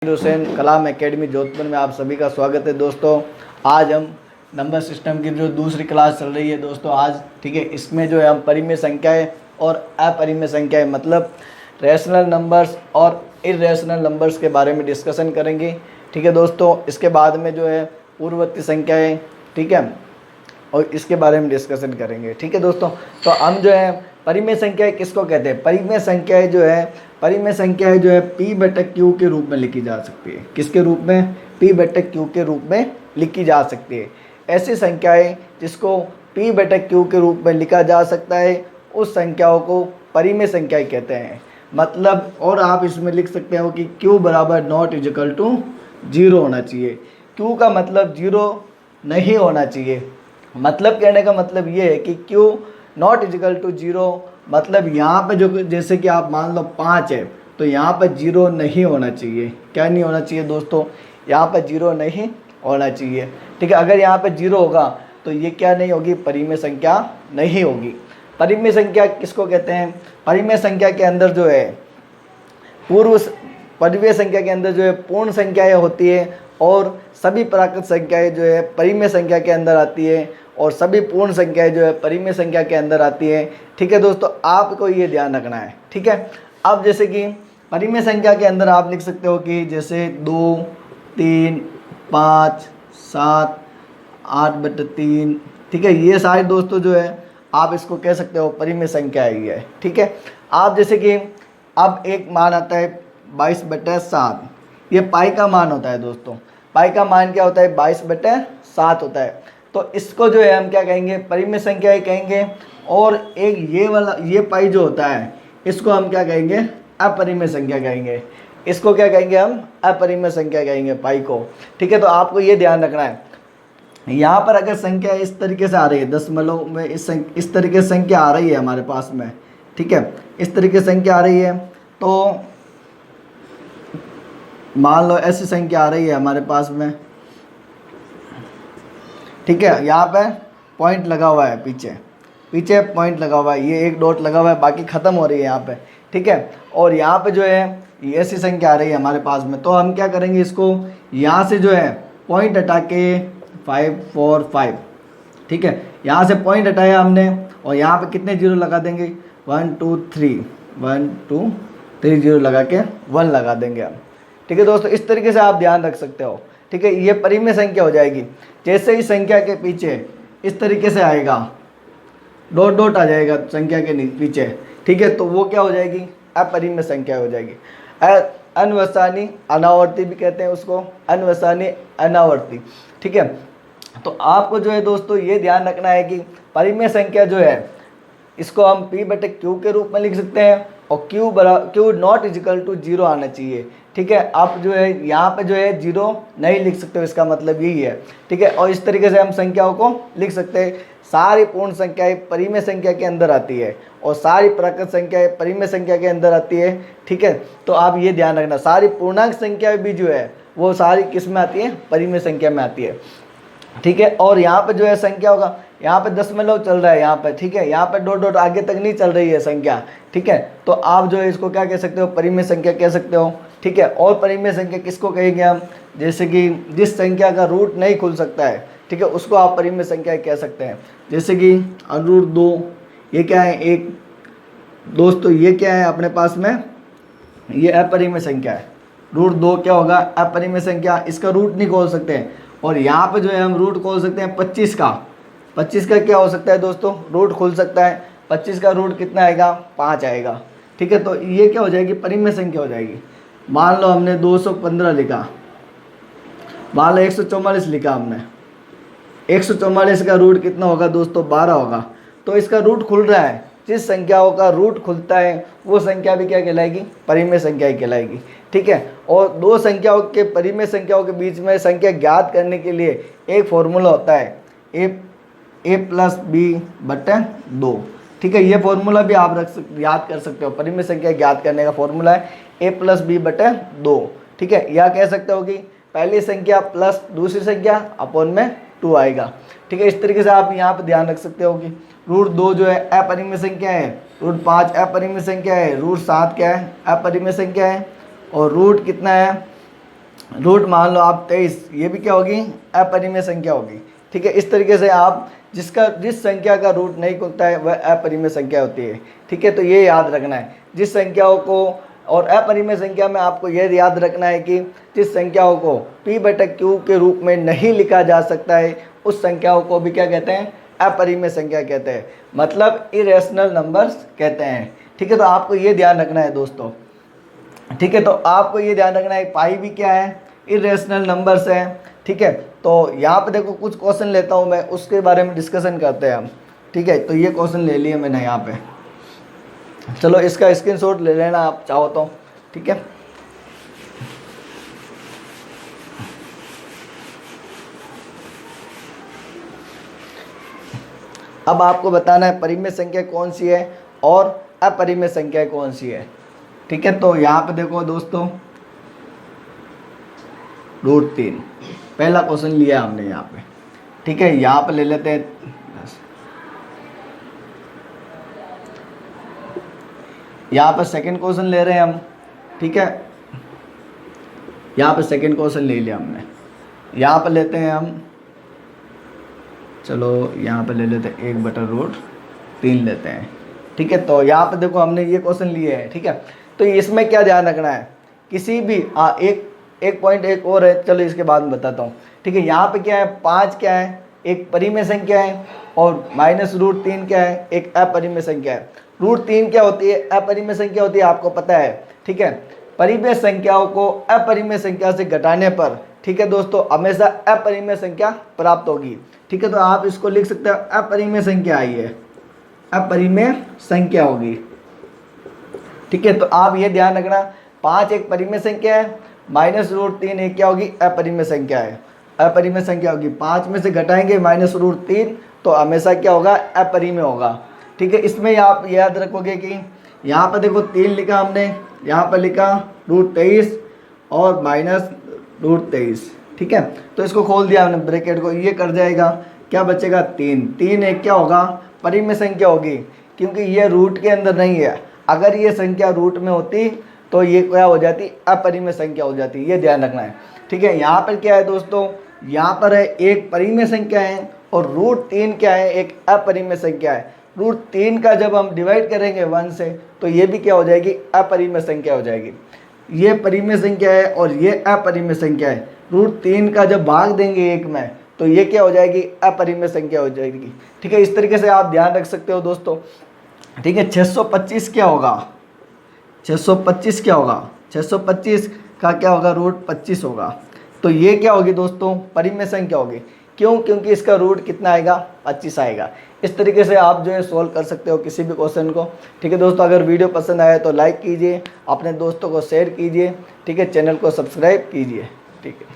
हुसैन कलाम academy Jodhpur में आप सभी का स्वागत है दोस्तों। आज हम नंबर सिस्टम की जो दूसरी क्लास चल रही है दोस्तों आज, ठीक है, इसमें जो है हम परिमेय संख्याएं और अपरिमेय संख्याएं मतलब रैशनल नंबर्स और इरेशनल नंबर्स के बारे में डिस्कशन करेंगे। ठीक है दोस्तों, इसके बाद में जो है पूर्ववर्ती संख्याएँ, ठीक है, और इसके बारे में डिस्कशन करेंगे। ठीक है दोस्तों, तो हम जो है परिमेय संख्याएं किसको कहते हैं? परिमेय संख्याएं जो है P बटा Q के रूप में लिखी जा सकती है। किसके रूप में? P बटा Q के रूप में लिखी जा सकती है। ऐसी संख्याएं जिसको P बटा Q के रूप में लिखा जा सकता है उस संख्याओं को परिमेय संख्याएं कहते हैं। मतलब और आप इसमें लिख सकते हो कि Q बराबर नॉट इजिकल टू 0 होना चाहिए। Q का मतलब 0 नहीं होना चाहिए। मतलब कहने का मतलब ये है कि Q नॉट इजिकल टू 0 मतलब यहाँ पे जो जैसे कि आप मान लो 5 है तो यहाँ पर 0 नहीं होना चाहिए। क्या नहीं होना चाहिए दोस्तों? यहाँ पर 0 नहीं होना चाहिए। ठीक है, अगर यहाँ पर 0 होगा तो ये क्या नहीं होगी? परिमेय संख्या नहीं होगी। परिमेय संख्या किसको कहते हैं? परिमेय संख्या के अंदर जो है परिमेय संख्या के अंदर जो है पूर्ण संख्याएं होती है और सभी प्राकृत संख्याएं जो है परिमेय संख्या के अंदर आती है और सभी पूर्ण संख्याएं जो है परिमेय संख्या के अंदर आती है। ठीक है दोस्तों, आपको ये ध्यान रखना है। ठीक है, अब जैसे कि परिमेय संख्या के अंदर आप लिख सकते हो कि जैसे 2, 3, 5, 7, 8/3। ठीक है, ये सारे दोस्तों जो है आप इसको कह सकते हो परिमेय संख्या ही है। ठीक है, आप जैसे कि अब एक मान आता है 22/7, ये पाई का मान होता है दोस्तों। पाई का मान क्या होता है? 22/7 होता है। तो इसको जो है हम क्या कहेंगे? परिमेय संख्या ही कहेंगे। और एक ये वाला ये पाई जो होता है इसको हम क्या कहेंगे? अपरिमेय संख्या कहेंगे। इसको क्या कहेंगे हम? अपरिमेय संख्या कहेंगे पाई को। ठीक है, तो आपको ये ध्यान रखना है। यहाँ पर अगर संख्या इस तरीके से आ रही है, दशमलव में इस तरीके से संख्या आ रही है हमारे पास में, ठीक है, इस तरीके से संख्या आ रही है, तो मान लो ऐसी संख्या आ रही है हमारे पास में, ठीक है, यहाँ पे पॉइंट लगा हुआ है, पीछे पॉइंट लगा हुआ है, ये एक डॉट लगा हुआ है, बाकी ख़त्म हो रही है यहाँ पे। ठीक है, और यहाँ पे जो है ये ऐसी संख्या आ रही है हमारे पास में, तो हम क्या करेंगे? इसको यहाँ से जो है पॉइंट हटा के 5, 4, 5, ठीक है, यहाँ से पॉइंट हटाया हमने और यहाँ पे कितने जीरो लगा देंगे? 1, 2, 3, 1, 2, 3 जीरो लगा के 1 लगा देंगे हम। ठीक है दोस्तों, इस तरीके से आप ध्यान रख सकते हो। ठीक है, ये परिमेय संख्या हो जाएगी। जैसे ही संख्या के पीछे इस तरीके से आएगा, डॉट डॉट आ जाएगा संख्या के पीछे, ठीक है, तो वो क्या हो जाएगी? अपरिमेय संख्या हो जाएगी। अनवसानी अनावर्ती भी कहते हैं उसको, अनवसानी अनावर्ती। ठीक है, तो आपको जो है दोस्तों ये ध्यान रखना है कि परिमेय संख्या जो है इसको हम P बटे Q के रूप में लिख सकते हैं और Q नॉट इजिकल टू 0 आना चाहिए। ठीक है, आप जो है यहाँ पे जो है 0 नहीं लिख सकते हो, इसका मतलब यही है। ठीक है, और इस तरीके से हम संख्याओं को लिख सकते हैं। सारी पूर्ण संख्याएं परिमेय संख्या के अंदर आती है और सारी प्राकृत संख्याएं परिमेय संख्या के अंदर आती है। ठीक है, तो आप ये ध्यान रखना, सारी पूर्णांक संख्याएं भी जो है वो सारी किस में आती है? परिमेय संख्या में आती है। ठीक है, और यहाँ पे जो है संख्या होगा, यहाँ पे दशमलव चल रहा है यहाँ पे, ठीक है, यहाँ पे डॉट डॉट आगे तक नहीं चल रही है संख्या। ठीक है, तो आप जो है इसको क्या कह सकते हो? परिमेय संख्या कह सकते हो। ठीक है, और परिमेय संख्या किसको कहेंगे हम? जैसे कि जिस संख्या का रूट नहीं खुल सकता है, ठीक है, उसको आप परिमेय संख्या कह सकते हैं। जैसे कि रूट 2, ये क्या है? एक दोस्तों ये क्या है अपने पास में? ये अपरिमेय संख्या है। रूट 2 क्या होगा? अपरिमेय संख्या, इसका रूट नहीं खोल सकते हैं। और यहाँ पे जो है हम रूट खोल सकते हैं 25 का। 25 का क्या हो सकता है दोस्तों? रूट खुल सकता है। 25 का रूट कितना आएगा? 5 आएगा। ठीक है, तो ये क्या हो जाएगी? परिमेय संख्या हो जाएगी। मान लो हमने 215 लिखा, मान लो 144 लिखा हमने, 144 का रूट कितना होगा दोस्तों? 12 होगा। तो इसका रूट खुल रहा है। जिस संख्याओं का रूट खुलता है वो संख्या भी क्या कहलाएगी? परिमेय संख्या ही कहलाएगी। ठीक है, और दो संख्याओं के परिमेय संख्याओं के बीच में संख्या ज्ञात करने के लिए एक फॉर्मूला होता है a प्लस बी बटे 2। ठीक है, ये फॉर्मूला भी आप याद कर सकते हो। परिमेय संख्या ज्ञात करने का फॉर्मूला है a प्लस बी बटे 2। ठीक है, या कह सकते हो कि पहली संख्या प्लस दूसरी संख्या अपॉन में 2 आएगा। ठीक है, इस तरीके से आप यहाँ पे ध्यान रख सकते हो कि रूट 2 जो है अपरिमेय संख्या है, रूट 5 अपरिमेय संख्या है, रूट 7 क्या है? अपरिमेय संख्या है, और रूट कितना है? रूट मान लो आप 23, ये भी क्या होगी, अपरिमेय संख्या होगी। ठीक है, इस तरीके से आप जिस संख्या का रूट नहीं खुलता है वह अपरिमेय संख्या होती है। ठीक है, तो ये याद रखना है जिस संख्याओं को, और अपरिमेय संख्या में आपको यह याद रखना है कि जिस संख्याओं को p/q के रूप में नहीं लिखा जा सकता है उस संख्याओं को भी क्या कहते हैं, अपरिमेय संख्या कहते हैं, मतलब इरेशनल नंबर्स कहते हैं। ठीक है, तो आपको ये ध्यान रखना है दोस्तों। ठीक है, तो आपको ये ध्यान रखना है पाई भी क्या है, इरेशनल नंबर्स है। ठीक है, तो यहाँ पे देखो कुछ क्वेश्चन लेता हूँ मैं, उसके बारे में डिस्कशन करते हैं हम। ठीक है, तो ये क्वेश्चन ले लिए मैंने यहाँ पे, चलो इसका स्क्रीनशॉट ले लेना आप चाहो तो। ठीक है, अब आपको बताना है परिमेय संख्या कौन सी है और अपरिमेय संख्या कौन सी है। ठीक है, तो यहाँ पे देखो दोस्तों, √3 पहला क्वेश्चन लिया हमने यहाँ पे। ठीक है, यहाँ पे ले लेते हैं, यहाँ पे सेकंड क्वेश्चन ले रहे हैं हम। ठीक है, यहाँ पे सेकंड क्वेश्चन ले लिया हमने, यहाँ पे लेते हैं हम, चलो यहाँ पे ले लेते हैं 1/√3 लेते हैं। ठीक है, तो यहाँ पे देखो हमने ये क्वेश्चन लिए हैं। ठीक है, तो इसमें क्या ध्यान रखना है, किसी भी एक पॉइंट एक और है, चलो इसके बाद में बताता हूँ। ठीक है, यहाँ पे क्या है, 5 क्या है, एक परिमेय संख्या है, और -√3 क्या है, एक अपरिमेय संख्या है। √3 क्या होती है, अपरिमेय संख्या होती है, आपको पता है। ठीक है, परिमेय संख्याओं को अपरिमेय संख्या से घटाने पर, ठीक है दोस्तों, हमेशा अपरिमेय संख्या प्राप्त होगी। ठीक है, तो आप इसको लिख सकते हो अपरिमेय संख्या आई है, अपरिमेय संख्या होगी। ठीक है, तो आप ये ध्यान रखना, 5 एक परिमेय संख्या है, -√3 एक क्या होगी, अपरिमेय संख्या है, अपरिमेय संख्या होगी। 5 में से घटाएंगे -√3 तो हमेशा क्या होगा, अपरिमेय होगा। ठीक है, इसमें आप याद रखोगे कि यहाँ पर देखो 3 लिखा हमने, यहाँ पर लिखा √23 और -√23। ठीक है, तो इसको खोल दिया हमने ब्रैकेट को, ये कर जाएगा, क्या बचेगा 3 एक क्या होगा, परिमेय संख्या होगी, क्योंकि ये रूट के अंदर नहीं है। अगर ये संख्या रूट में होती तो ये क्या हो जाती, अपरिमेय संख्या हो जाती, ये ध्यान रखना है। ठीक है, यहाँ पर क्या है दोस्तों, यहाँ पर है एक परिमेय संख्या है और √3 क्या है, एक अपरिमेय संख्या है। √3 का जब हम डिवाइड करेंगे 1 से तो ये भी क्या हो जाएगी, अपरिमेय संख्या हो जाएगी। ये परिमेय संख्या है और ये अपरिमेय संख्या है, √3 का जब भाग देंगे 1 में तो ये क्या हो जाएगी, अपरिमेय संख्या हो जाएगी। ठीक है, इस तरीके से आप ध्यान रख सकते हो दोस्तों। ठीक है, 625 क्या होगा, 625 क्या होगा, 625 का क्या होगा, √25 होगा। तो ये क्या होगी दोस्तों, परिमेय संख्या होगी। क्यों, क्योंकि इसका रूट कितना आएगा, 25 आएगा। इस तरीके से आप जो है सोल्व कर सकते हो किसी भी क्वेश्चन को। ठीक है दोस्तों, अगर वीडियो पसंद आए तो लाइक कीजिए, अपने दोस्तों को शेयर कीजिए। ठीक है, चैनल को सब्सक्राइब कीजिए। ठीक है।